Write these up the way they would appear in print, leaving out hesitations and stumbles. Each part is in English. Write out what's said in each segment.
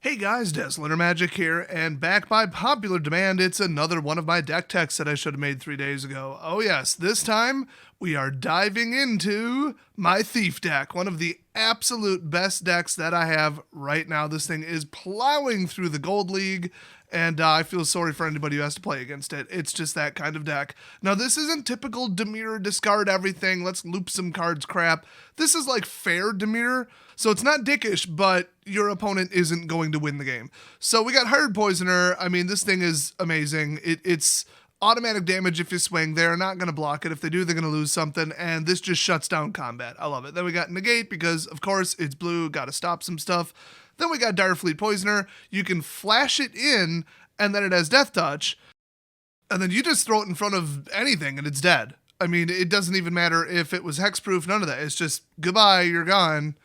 Hey guys, Dazzler Magic here, and back by popular demand, it's another one of my deck techs that I should have made 3 days ago. Oh yes, this time we are diving into my Thief deck, one of the absolute best decks that I have right now. This thing is plowing through the Gold League, and I feel sorry for anybody who has to play against it. It's just that kind of deck. Now, this isn't typical Dimir discard everything, let's loop some cards crap. This is like fair Dimir, so it's not dickish, but your opponent isn't going to win the game. So we got Hired Poisoner. I mean, this thing is amazing. It's automatic damage if you swing. They're not going to block it. If they do, they're going to lose something, and this just shuts down combat. I love it. Then we got Negate because, of course, it's blue. Got to stop some stuff. Then we got Direfleet Poisoner. You can flash it in, and then it has Death Touch, and then you just throw it in front of anything, and it's dead. I mean, it doesn't even matter if it was hexproof, none of that. It's just, goodbye, you're gone.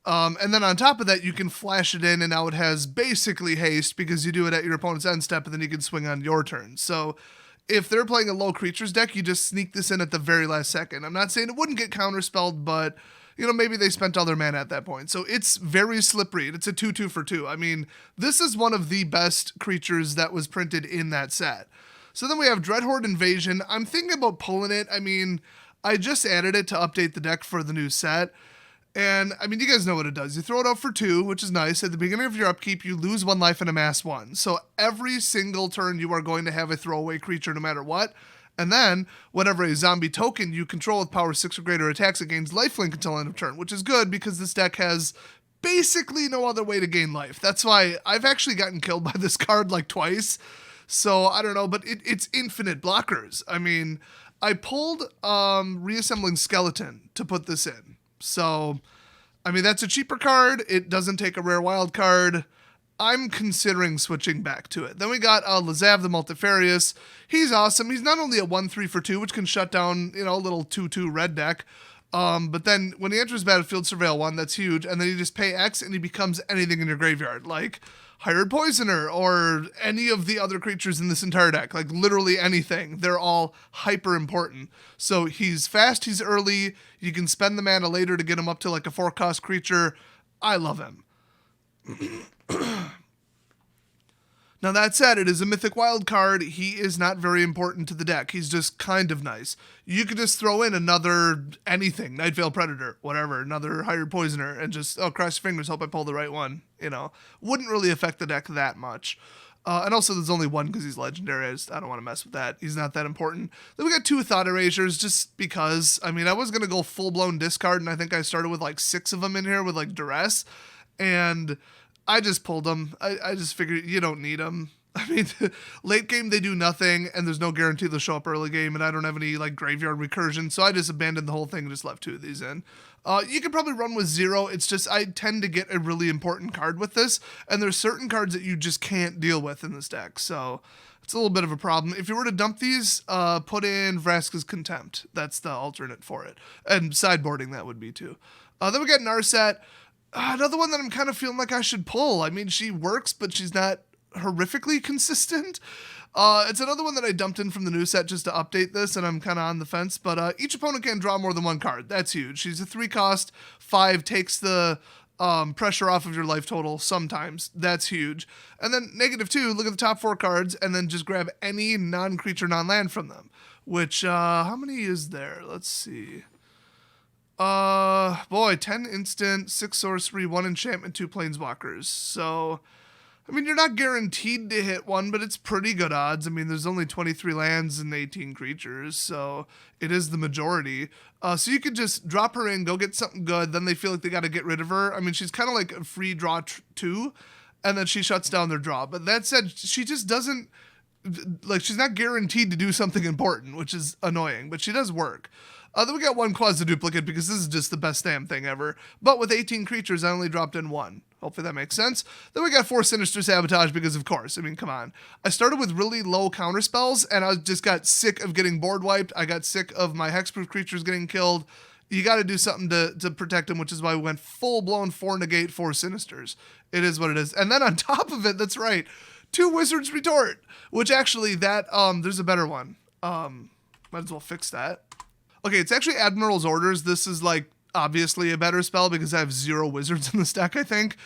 And then on top of that, you can flash it in, and now it has basically haste because you do it at your opponent's end step, and then you can swing on your turn. So if they're playing a low creatures deck, you just sneak this in at the very last second. I'm not saying it wouldn't get counterspelled, but maybe they spent all their mana at that point. So it's very slippery. It's a 2/2 for 2. I mean, this is one of the best creatures that was printed in that set. So then we have Dreadhorde Invasion. I'm thinking about pulling it. I mean, I just added it to update the deck for the new set. And, I mean, you guys know what it does. You throw it out for 2, which is nice. At the beginning of your upkeep, you lose 1 life and amass 1. So every single turn, you are going to have a throwaway creature no matter what. And then, whenever a zombie token you control with power 6 or greater attacks, it gains lifelink until end of turn, which is good because this deck has basically no other way to gain life. That's why I've actually gotten killed by this card like twice. So, I don't know, but it's infinite blockers. I mean, I pulled Reassembling Skeleton to put this in. So, I mean, that's a cheaper card. It doesn't take a rare wild card. I'm considering switching back to it. Then we got Lazav the Multifarious. He's awesome. He's not only a 1/3 for 2, which can shut down, a little 2/2 red deck. But then when he enters battlefield, surveil 1, that's huge. And then you just pay X and he becomes anything in your graveyard, like Hired Poisoner or any of the other creatures in this entire deck, like literally anything. They're all hyper important. So he's fast, he's early. You can spend the mana later to get him up to like a 4-cost creature. I love him. Now that said, it is a mythic wild card. He is not very important to the deck. He's just kind of nice. You could just throw in another anything, Nightveil Predator, whatever, another Hired Poisoner, and just, cross your fingers, hope I pull the right one. Wouldn't really affect the deck that much. And also there's only one because he's legendary. I don't want to mess with that. He's not that important. Then we got 2 Thought Erasures just because, I mean, I was going to go full-blown discard, and I think I started with like 6 of them in here with like Duress, and I just pulled them. I just figured you don't need them. I mean, late game they do nothing, and there's no guarantee they'll show up early game, and I don't have any like graveyard recursion, so I just abandoned the whole thing and just left 2 of these in. You could probably run with 0. It's just I tend to get a really important card with this, and there's certain cards that you just can't deal with in this deck, so it's a little bit of a problem. If you were to dump these, put in Vraska's Contempt. That's the alternate for it, and sideboarding that would be too. Then we got Narset. Another one that I'm kind of feeling like I should pull. I mean, she works, but she's not horrifically consistent. It's another one that I dumped in from the new set just to update this, and I'm kind of on the fence. But each opponent can draw more than 1 card. That's huge. She's a 3-cost. 5 takes the pressure off of your life total sometimes. That's huge. And then -2, look at the top 4 cards, and then just grab any non-creature, non-land from them. Which, how many is there? Let's see. 10 instant, 6 sorcery, 1 enchantment, 2 planeswalkers. So, I mean, you're not guaranteed to hit one, but it's pretty good odds. I mean, there's only 23 lands and 18 creatures, so it is the majority. So you could just drop her in, go get something good, then they feel like they got to get rid of her. I mean, she's kind of like a free draw 2, and then she shuts down their draw. But that said, she just doesn't, like, she's not guaranteed to do something important, which is annoying, but she does work. Then we got 1 Quasiduplicate because this is just the best damn thing ever. But with 18 creatures, I only dropped in 1. Hopefully that makes sense. Then we got 4 Sinister Sabotage because, of course, I mean, come on. I started with really low counter spells, and I just got sick of getting board wiped. I got sick of my hexproof creatures getting killed. You got to do something to protect them, which is why we went full-blown 4 Negate, 4 Sinisters. It is what it is. And then on top of it, that's right, 2 Wizard's Retort, which actually that, there's a better one. Might as well fix that. Okay, it's actually Admirals Orders. This is like obviously a better spell because I have 0 wizards in this deck, I think.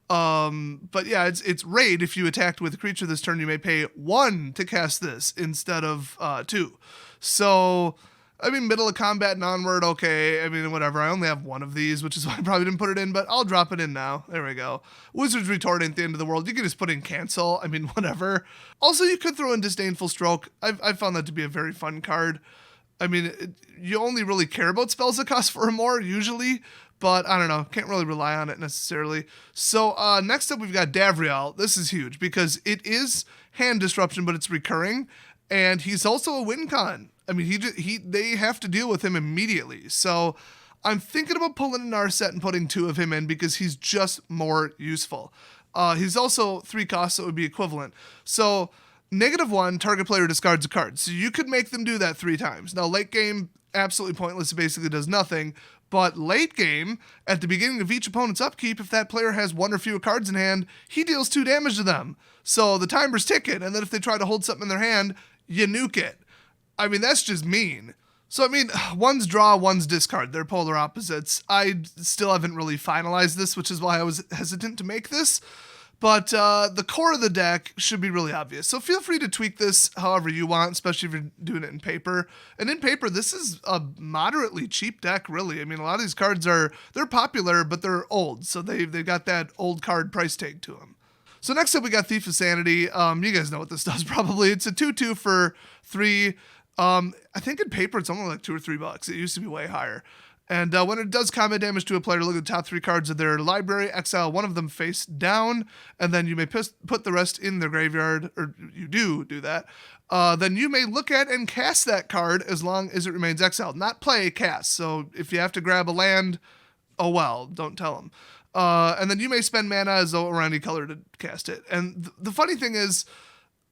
But yeah, it's raid. If you attacked with a creature this turn, you may pay 1 to cast this instead of 2. So, I mean, middle of combat and onward, okay. I mean, whatever. I only have 1 of these, which is why I probably didn't put it in, but I'll drop it in now. There we go. Wizard's Retort ain't the end of the world. You can just put in cancel. I mean, whatever. Also, you could throw in Disdainful Stroke. I've found that to be a very fun card. I mean, you only really care about spells that cost 4 or more, usually. But I don't know, can't really rely on it necessarily. So next up, we've got Davriel. This is huge because it is hand disruption, but it's recurring. And he's also a win con. I mean, they have to deal with him immediately. So I'm thinking about pulling a Narset and putting 2 of him in because he's just more useful. He's also 3 costs, so it would be equivalent. So -1, target player discards a card. So you could make them do that 3 times. Now, late game, absolutely pointless. It basically does nothing. But late game, at the beginning of each opponent's upkeep, if that player has 1 or fewer cards in hand, he deals 2 damage to them. So the timer's ticking, and then if they try to hold something in their hand, you nuke it. I mean, that's just mean. So, I mean, one's draw, one's discard. They're polar opposites. I still haven't really finalized this, which is why I was hesitant to make this. But the core of the deck should be really obvious. So feel free to tweak this however you want, especially if you're doing it in paper. And in paper, this is a moderately cheap deck, really. I mean, a lot of these cards they're popular, but they're old. So they've got that old card price tag to them. So next up, we got Thief of Sanity. You guys know what this does probably. It's a 2/2 for 3. I think in paper, it's only like $2 or $3. It used to be way higher. And when it does combat damage to a player, look at the top 3 cards of their library, exile 1 of them face down, and then you may put the rest in their graveyard, or you do that. Then you may look at and cast that card as long as it remains exiled. Not play, cast. So if you have to grab a land, oh well, don't tell them. And then you may spend mana as though around any color to cast it. And the funny thing is,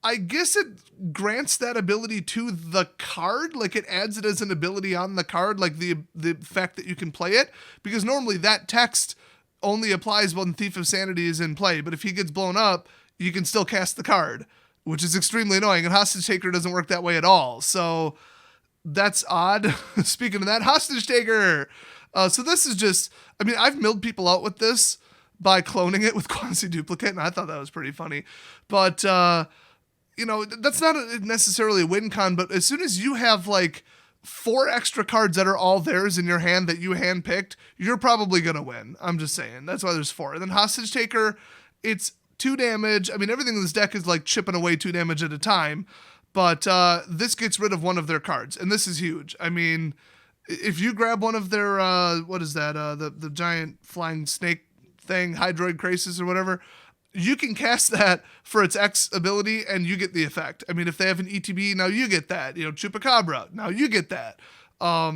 I guess it grants that ability to the card, like it adds it as an ability on the card, like the fact that you can play it, because normally that text only applies when Thief of Sanity is in play, but if he gets blown up, you can still cast the card, which is extremely annoying, and Hostagetaker doesn't work that way at all, so that's odd. Speaking of that, Hostagetaker! So this is just, I mean, I've milled people out with this by cloning it with Quasiduplicate, and I thought that was pretty funny, but, you know, that's not necessarily a win con, but as soon as you have like 4 extra cards that are all theirs in your hand that you handpicked, you're probably going to win. I'm just saying. That's why there's 4. And then Hostagetaker, it's 2 damage. I mean, everything in this deck is like chipping away 2 damage at a time, but this gets rid of 1 of their cards, and this is huge. I mean, if you grab one of their, what is that, the giant flying snake thing, Hydroid Crisis or whatever, you can cast that for its X ability and you get the effect. I mean, if they have an ETB, now you get that. You know, Chupacabra, now you get that. A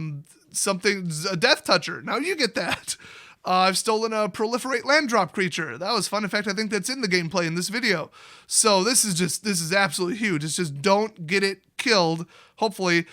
Death Toucher, now you get that. I've stolen a Proliferate Land Drop creature. That was fun. In fact, I think that's in the gameplay in this video. So this is absolutely huge. It's just don't get it killed, hopefully,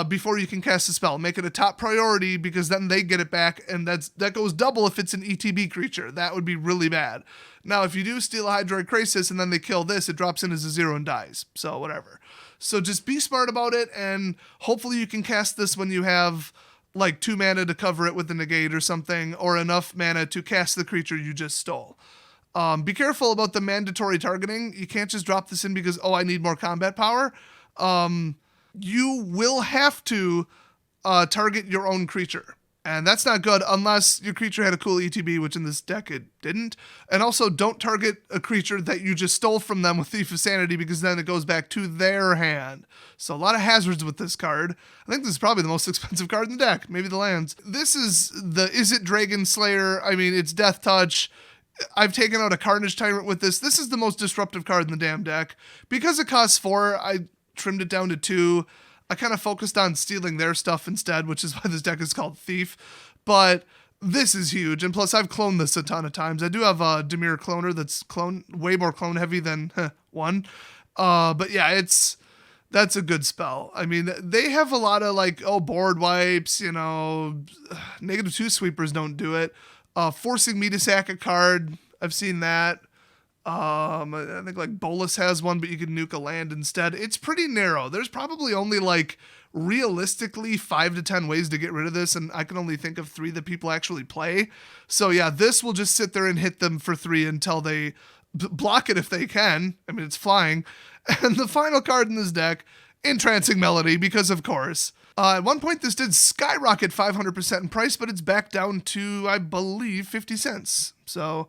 before you can cast a spell. Make it a top priority because then they get it back, and that goes double if it's an ETB creature. That would be really bad. Now, if you do steal a Hydroid Crisis and then they kill this, it drops in as a 0 and dies. So whatever. So just be smart about it, and hopefully you can cast this when you have like 2 mana to cover it with the Negate or something, or enough mana to cast the creature you just stole. Be careful about the mandatory targeting. You can't just drop this in because, oh, I need more combat power. You will have to target your own creature. And that's not good unless your creature had a cool ETB, which in this deck it didn't. And also don't target a creature that you just stole from them with Thief of Sanity because then it goes back to their hand. So a lot of hazards with this card. I think this is probably the most expensive card in the deck. Maybe the lands. This is the Is It Dragon Slayer? I mean, it's Death Touch. I've taken out a Carnage Tyrant with this. This is the most disruptive card in the damn deck. Because it costs 4, I trimmed it down to 2. I kind of focused on stealing their stuff instead, which is why this deck is called Thief. But this is huge. And plus, I've cloned this a ton of times. I do have a Dimir cloner that's way more clone heavy than 1. But yeah, that's a good spell. I mean, they have a lot of like, board wipes, you know, -2 sweepers don't do it. Forcing me to sack a card. I've seen that. I think like Bolus has one, but you can nuke a land instead. It's pretty narrow. There's probably only like realistically 5 to 10 ways to get rid of this, and I can only think of 3 that people actually play. So yeah, this will just sit there and hit them for 3 until they block it if they can. I mean, it's flying. And the final card in this deck, Enticing Melody, because of course. At one point, this did skyrocket 500% in price, but it's back down to, I believe, 50 cents. So,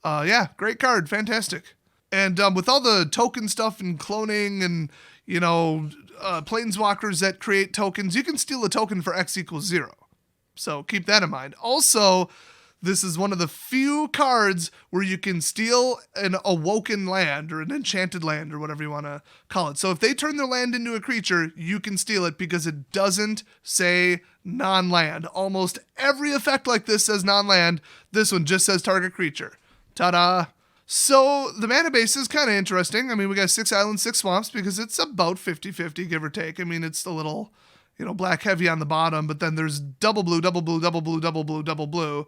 yeah, great card. Fantastic. And with all the token stuff and cloning and, you know, planeswalkers that create tokens, you can steal a token for X equals 0. So keep that in mind. Also, this is one of the few cards where you can steal an awoken land or an enchanted land or whatever you want to call it. So if they turn their land into a creature, you can steal it because it doesn't say non-land. Almost every effect like this says non-land. This one just says target creature. Ta-da! So the mana base is kind of interesting. I mean, we got 6 islands, 6 swamps because it's about 50-50, give or take. I mean, it's a little, you know, black heavy on the bottom, but then there's double blue, double blue, double blue, double blue, double blue.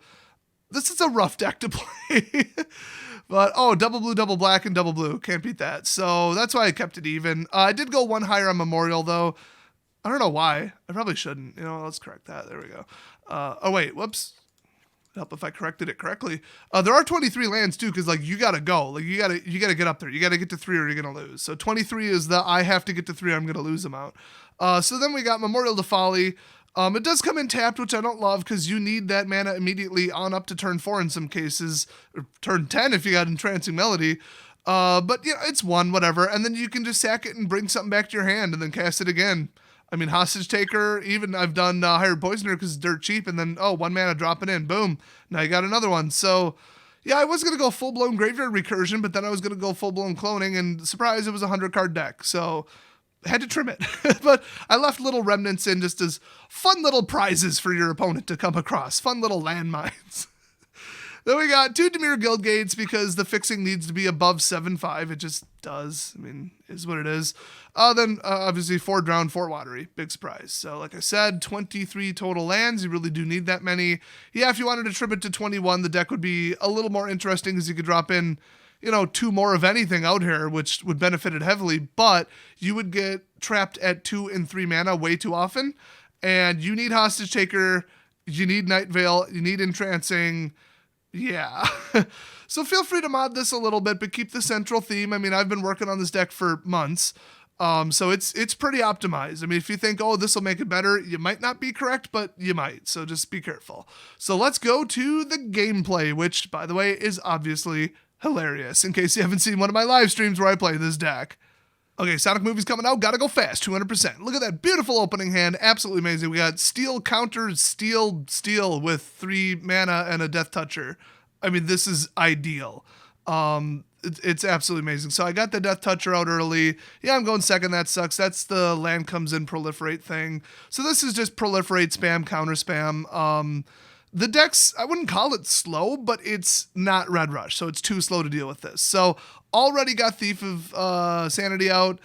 This is a rough deck to play. But, oh, double blue, double black, and double blue. Can't beat that. So that's why I kept it even. I did go 1 higher on Memorial, though. I don't know why. I probably shouldn't. You know, let's correct that. There we go. Oh, wait. Whoops. Help if I corrected it correctly. There are 23 lands, too, because, like, you got to go. Like, you gotta get up there. You got to get to 3 or you're going to lose. So 23 is the I have to get to 3, I'm going to lose amount. So then we got Memorial to Folly. It does come in tapped, which I don't love because you need that mana immediately on up to turn 4 in some cases, or turn 10 if you got Entrancing Melody. But, you know, it's 1, whatever. And then you can just sack it and bring something back to your hand and then cast it again. I mean, Hostagetaker, even I've done Hired Poisoner because it's dirt cheap, and then, 1 mana, drop it in, boom. Now you got another one. So, yeah, I was going to go full-blown Graveyard Recursion, but then I was going to go full-blown Cloning, and surprise, it was a 100-card deck. So, had to trim it. But I left little remnants in just as fun little prizes for your opponent to come across. Fun little landmines. Then we got 2 Dimir Guildgates because the fixing needs to be above 7/5. It just does. I mean, is what it is. Then obviously 4 Drowned, 4 Watery. Big surprise. So like I said, 23 total lands. You really do need that many. Yeah, if you wanted to trim it to 21, the deck would be a little more interesting because you could drop in, you know, 2 more of anything out here, which would benefit it heavily, but you would get trapped at 2 and 3 mana way too often. And you need Hostagetaker, you need Nightveil, you need Entrancing. Yeah. So feel free to mod this a little bit, but keep the central theme. I mean, I've been working on this deck for months. So it's pretty optimized. I mean, if you think, oh, this will make it better, you might not be correct, but you might. So just be careful. So let's go to the gameplay, which, by the way, is obviously hilarious, in case you haven't seen one of my live streams where I play this deck. Okay, Sonic Movie's coming out. Gotta go fast, 200%. Look at that beautiful opening hand. Absolutely amazing. We got Steel counter, Steel with 3 mana and a Death Toucher. I mean, this is ideal. It's absolutely amazing. So I got the Death Toucher out early. Yeah, I'm going second. That sucks. That's the land comes in proliferate thing. So this is just proliferate, spam, counter spam. The deck's, I wouldn't call it slow, but it's not Red Rush, so it's too slow to deal with this. So already got Thief of Sanity out.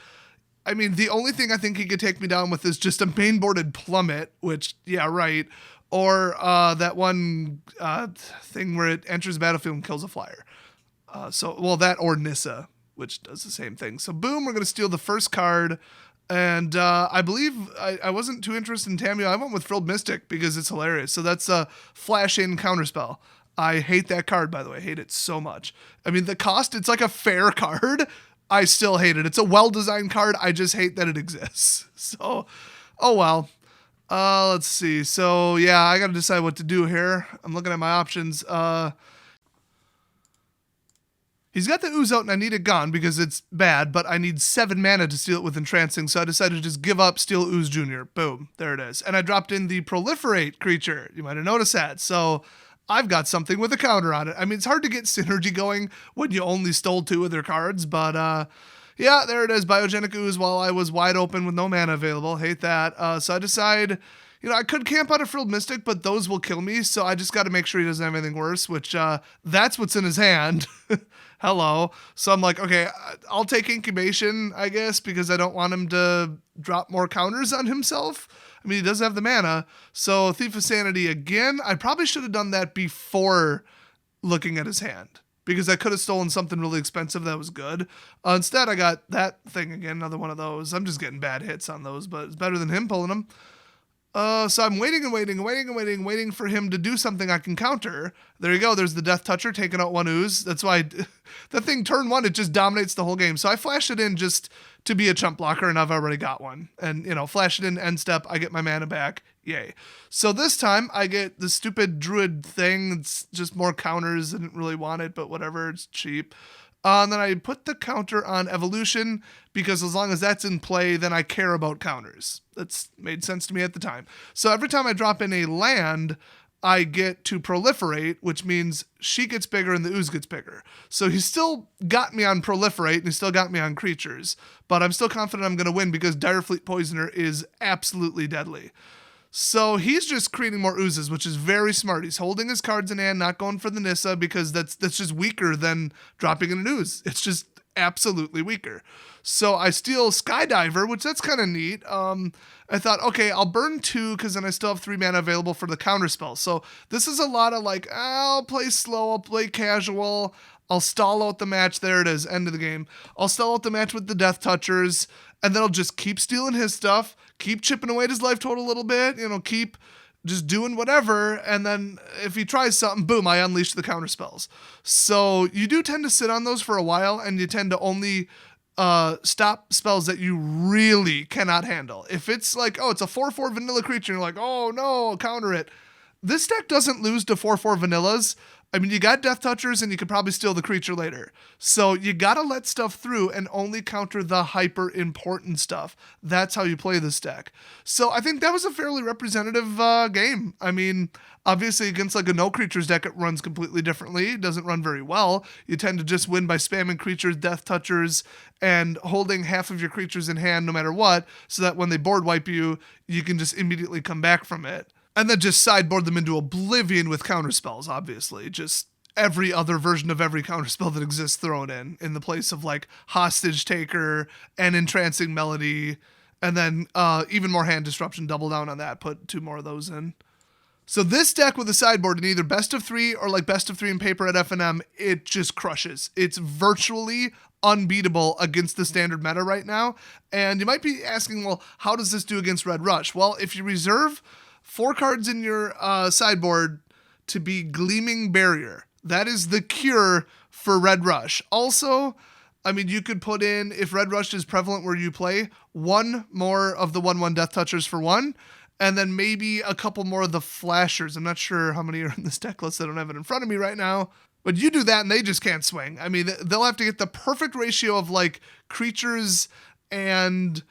I mean, the only thing I think he could take me down with is just a mainboarded Plummet, which, yeah, right. Or that one thing where it enters the battlefield and kills a flyer. That or Nissa, which does the same thing. So boom, we're going to steal the first card. And I believe I wasn't too interested in Tamio. I went with Frilled Mystic because it's hilarious. So that's a flash-in counterspell. I hate that card, by the way. I hate it so much. I mean, the cost, it's like a fair card. I still hate it. It's a well-designed card. I just hate that it exists. So, oh well. Let's see. So, yeah, I got to decide what to do here. I'm looking at my options. He's got the ooze out and I need it gone because it's bad, but I need 7 mana to steal it with Entrancing, so I decided to just give up, steal Ooze Jr. Boom, there it is. And I dropped in the Proliferate creature. You might have noticed that. So I've got something with a counter on it. I mean, it's hard to get synergy going when you only stole 2 of their cards, but yeah, there it is. Biogenic Ooze while I was wide open with no mana available. Hate that. So I decide, you know, I could camp out a Frilled Mystic, but those will kill me, so I just got to make sure he doesn't have anything worse, which that's what's in his hand. Hello. So I'm like, okay, I'll take Incubation, I guess, because I don't want him to drop more counters on himself. I mean, he does have the mana. So Thief of Sanity again. I probably should have done that before looking at his hand, because I could have stolen something really expensive that was good. Instead, I got that thing again, another one of those. I'm just getting bad hits on those, but it's better than him pulling them. So I'm waiting for him to do something I can counter. There you go. There's the Death Toucher taking out one ooze. That's why the thing turn one, it just dominates the whole game. So I flashed it in just to be a chump blocker, and I've already got one. And, flash it in end step. I get my mana back. Yay. So this time I get the stupid druid thing. It's just more counters. I didn't really want it, but whatever. It's cheap. And then I put the counter on evolution because as long as that's in play, then I care about counters. That's made sense to me at the time. So every time I drop in a land, I get to proliferate, which means she gets bigger and the ooze gets bigger. So he still got me on proliferate and he still got me on creatures, but I'm still confident I'm going to win because Direfleet Poisoner is absolutely deadly. So he's just creating more oozes, which is very smart. He's holding his cards in hand, not going for the Nissa because that's just weaker than dropping in an ooze. It's just absolutely weaker. So I steal Skydiver, which that's kind of neat. I thought, okay, I'll burn 2 because then I still have 3 mana available for the counter spell. So this is a lot of like, I'll play slow, I'll play casual, I'll stall out the match. There it is, end of the game. I'll stall out the match with the Death Touchers, and then I'll just keep stealing his stuff, keep chipping away at his life total a little bit, keep just doing whatever, and then if he tries something, boom, I unleash the counter spells. So you do tend to sit on those for a while, and you tend to only stop spells that you really cannot handle. If it's like, oh, it's a 4/4 vanilla creature, and you're like, oh no, I'll counter it. This deck doesn't lose to 4/4 vanillas. I mean, you got Death Touchers and you could probably steal the creature later. So you gotta let stuff through and only counter the hyper important stuff. That's how you play this deck. So I think that was a fairly representative game. I mean, obviously against like a no creatures deck, it runs completely differently. It doesn't run very well. You tend to just win by spamming creatures, Death Touchers, and holding half of your creatures in hand no matter what, so that when they board wipe you, you can just immediately come back from it. And then just sideboard them into oblivion with counterspells, obviously. Just every other version of every counterspell that exists thrown in the place of like Hostagetaker and Enticing Melody. And then even more hand disruption, double down on that, put 2 more of those in. So this deck with a sideboard in either best of 3 or like best of 3 in paper at FNM, it just crushes. It's virtually unbeatable against the standard meta right now. And you might be asking, well, how does this do against Red Rush? Well, if you reserve 4 cards in your sideboard to be Gleaming Barrier, that is the cure for Red Rush. Also, I mean, you could put in, if Red Rush is prevalent where you play, 1 more of the 1/1 Death Touchers for 1, and then maybe a couple more of the Flashers. I'm not sure how many are in this deck list. I don't have it in front of me right now. But you do that and they just can't swing. I mean, they'll have to get the perfect ratio of like creatures and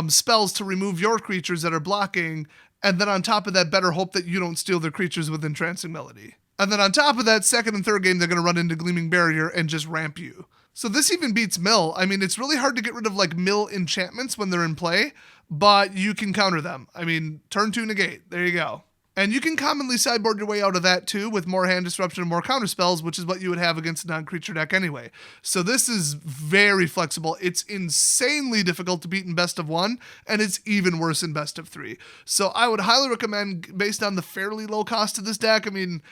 spells to remove your creatures that are blocking. And then on top of that, better hope that you don't steal their creatures with Enticing Melody. And then on top of that, second and third game, they're going to run into Gleaming Barrier and just ramp you. So this even beats mill. I mean, it's really hard to get rid of like mill enchantments when they're in play, but you can counter them. I mean, turn 2 negate. There you go. And you can commonly sideboard your way out of that too with more hand disruption and more counter spells, which is what you would have against a non-creature deck anyway. So this is very flexible. It's insanely difficult to beat in best of 1, and it's even worse in best of 3. So I would highly recommend, based on the fairly low cost of this deck, I mean,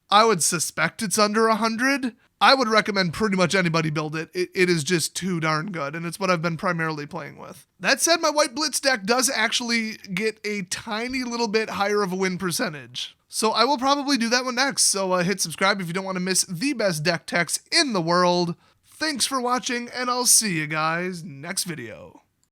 I would suspect it's under 100. I would recommend pretty much anybody build it. It is just too darn good, and it's what I've been primarily playing with. That said, my White Blitz deck does actually get a tiny little bit higher of a win percentage. So I will probably do that one next, so hit subscribe if you don't want to miss the best deck techs in the world. Thanks for watching, and I'll see you guys next video.